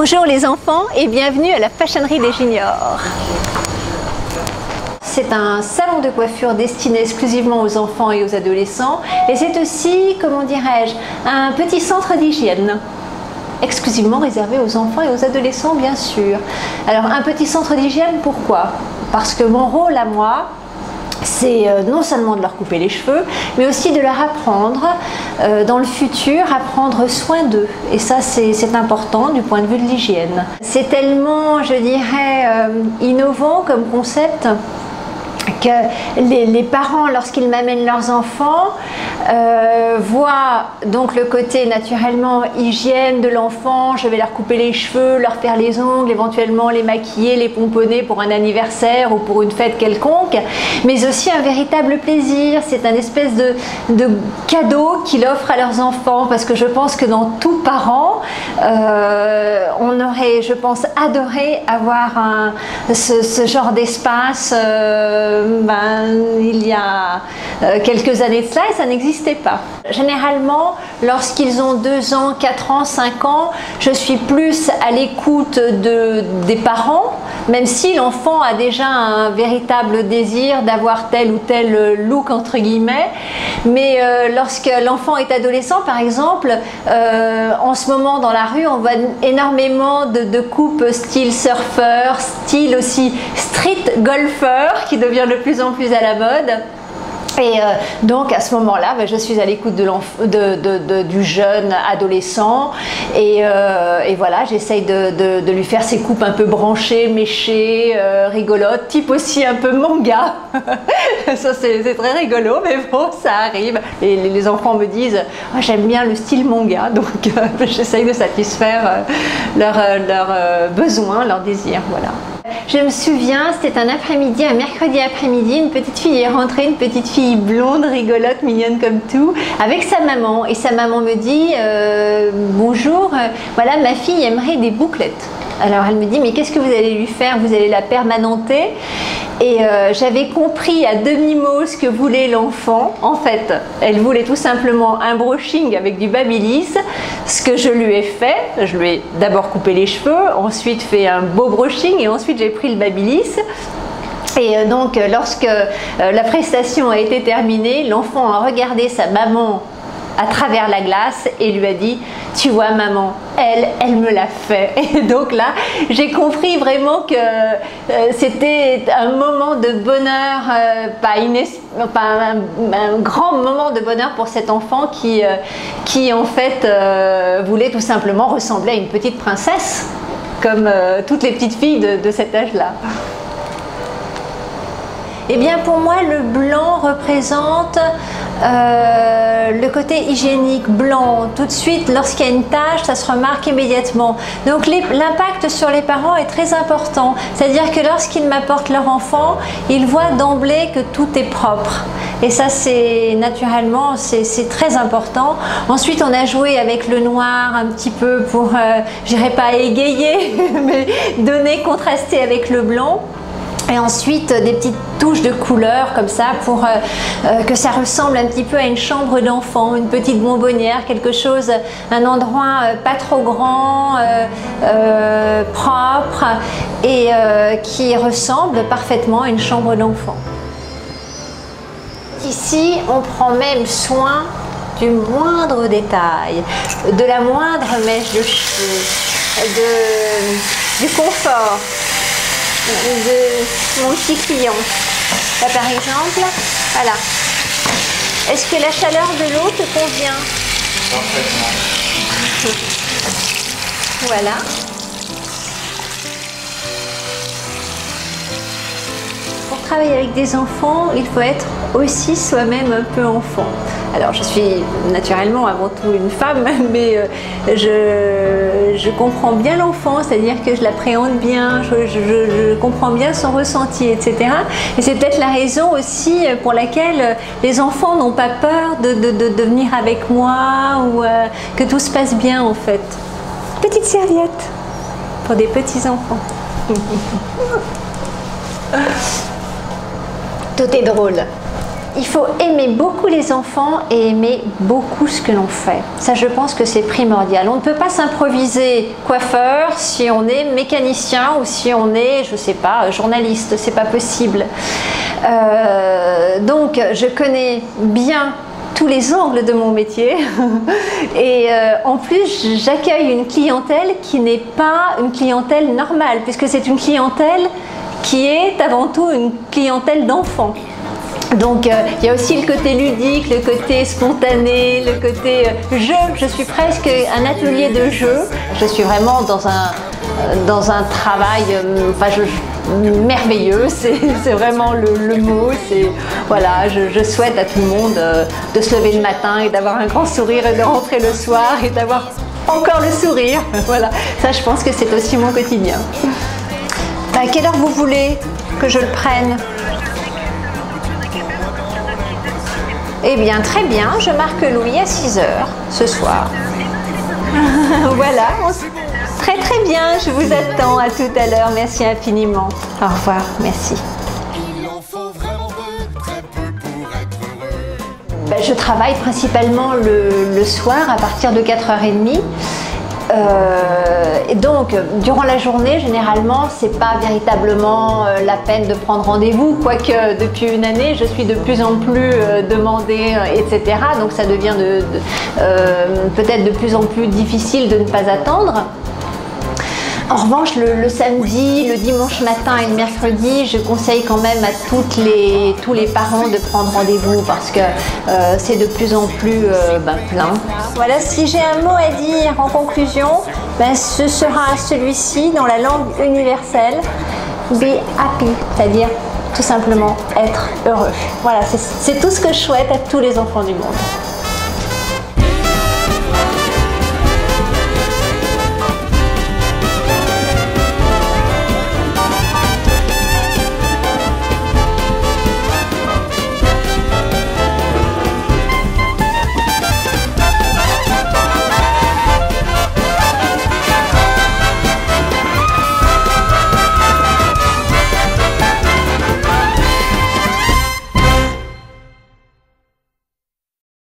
Bonjour les enfants et bienvenue à la Fashionerie des Juniors. C'est un salon de coiffure destiné exclusivement aux enfants et aux adolescents et c'est aussi, comment dirais-je, un petit centre d'hygiène. Exclusivement réservé aux enfants et aux adolescents bien sûr. Alors un petit centre d'hygiène, pourquoi? Parce que mon rôle à moi, c'est non seulement de leur couper les cheveux, mais aussi de leur apprendre dans le futur à prendre soin d'eux. Et ça, c'est important du point de vue de l'hygiène. C'est tellement, je dirais, innovant comme concept que les parents, lorsqu'ils m'amènent leurs enfants, voient donc le côté naturellement hygiène de l'enfant. Je vais leur couper les cheveux, leur faire les ongles, éventuellement les maquiller, les pomponner pour un anniversaire ou pour une fête quelconque, mais aussi un véritable plaisir. C'est un espèce de cadeau qu'il offre à leurs enfants, parce que je pense que dans tout parent, on aurait, je pense, adoré avoir ce genre d'espace. Il y a quelques années de cela et ça n'existait pas. Généralement, lorsqu'ils ont 2 ans, 4 ans, 5 ans, je suis plus à l'écoute des parents, même si l'enfant a déjà un véritable désir d'avoir tel ou tel look entre guillemets. Mais lorsque l'enfant est adolescent, par exemple, en ce moment dans la rue, on voit énormément de coupes style surfeur, style aussi street golfeur qui devient de plus en plus à la mode. Et donc à ce moment-là, je suis à l'écoute du jeune adolescent et voilà, j'essaye de lui faire ses coupes un peu branchées, méchées, rigolotes, type aussi un peu manga. Ça c'est très rigolo, mais bon, ça arrive. Les enfants me disent oh, j'aime bien le style manga, donc j'essaye de satisfaire leurs besoins, leurs désirs, voilà. Je me souviens, c'était un après-midi, un mercredi après-midi, une petite fille est rentrée, une petite fille blonde, rigolote, mignonne comme tout, avec sa maman. Et sa maman me dit bonjour, voilà, ma fille aimerait des bouclettes. Alors elle me dit mais qu'est-ce que vous allez lui faire? Vous allez la permanenter? Et j'avais compris à demi-mot ce que voulait l'enfant. En fait, elle voulait tout simplement un brushing avec du babyliss. Ce que je lui ai fait, je lui ai d'abord coupé les cheveux, ensuite fait un beau brushing et ensuite j'ai pris le babyliss. Et donc lorsque la prestation a été terminée, l'enfant a regardé sa maman à travers la glace et lui a dit tu vois maman, elle me l'a fait. Et donc là j'ai compris vraiment que c'était un moment de bonheur, pas un grand moment de bonheur pour cet enfant qui en fait voulait tout simplement ressembler à une petite princesse comme toutes les petites filles de cet âge là. Eh bien pour moi le blanc représente le côté hygiénique, blanc. Tout de suite lorsqu'il y a une tache, ça se remarque immédiatement. Donc l'impact sur les parents est très important. C'est-à-dire que lorsqu'ils m'apportent leur enfant, ils voient d'emblée que tout est propre. Et ça c'est naturellement, c'est très important. Ensuite on a joué avec le noir un petit peu pour, je dirais pas égayer, mais donner, contraster avec le blanc. Et ensuite des petites touches de couleur comme ça pour que ça ressemble un petit peu à une chambre d'enfant, une petite bonbonnière, quelque chose, un endroit pas trop grand, propre et qui ressemble parfaitement à une chambre d'enfant. Ici on prend même soin du moindre détail, de la moindre mèche de cheveux, du confort de mon petit client. Là, par exemple, voilà. Est-ce que la chaleur de l'eau te convient? Parfaitement. Voilà. Pour travailler avec des enfants, il faut être aussi soi-même un peu enfant. Alors je suis naturellement avant tout une femme, mais je comprends bien l'enfant, c'est-à-dire que je l'appréhende bien, je comprends bien son ressenti, etc. Et c'est peut-être la raison aussi pour laquelle les enfants n'ont pas peur de venir avec moi ou que tout se passe bien en fait. Petite serviette pour des petits enfants. Tout est drôle. il faut aimer beaucoup les enfants et aimer beaucoup ce que l'on fait. Ça, je pense que c'est primordial. On ne peut pas s'improviser coiffeur si on est mécanicien ou si on est, je sais pas, journaliste. C'est pas possible. Donc, je connais bien tous les angles de mon métier et en plus j'accueille une clientèle qui n'est pas une clientèle normale puisque c'est une clientèle qui est avant tout une clientèle d'enfants. Donc il y a aussi le côté ludique, le côté spontané, le côté jeu. Je suis presque un atelier de jeu. Je suis vraiment dans un travail merveilleux, c'est vraiment le mot. Voilà, je souhaite à tout le monde de se lever le matin et d'avoir un grand sourire et de rentrer le soir et d'avoir encore le sourire. Voilà, ça je pense que c'est aussi mon quotidien. À quelle heure vous voulez que je le prenne? Eh bien, très bien, je marque Louis à 6 h ce soir. Voilà, très très bien, je vous attends à tout à l'heure, merci infiniment. Au revoir, merci. Je travaille principalement le soir à partir de 4h30. Et donc, durant la journée, généralement, c'est pas véritablement la peine de prendre rendez-vous, quoique depuis une année, je suis de plus en plus demandée, etc. Donc, ça devient peut-être de plus en plus difficile de ne pas attendre. En revanche, le samedi, le dimanche matin et le mercredi, je conseille quand même à tous les parents de prendre rendez-vous parce que c'est de plus en plus plein. Voilà, si j'ai un mot à dire en conclusion, ce sera celui-ci dans la langue universelle, be happy, c'est-à-dire tout simplement être heureux. Voilà, c'est tout ce que je souhaite à tous les enfants du monde.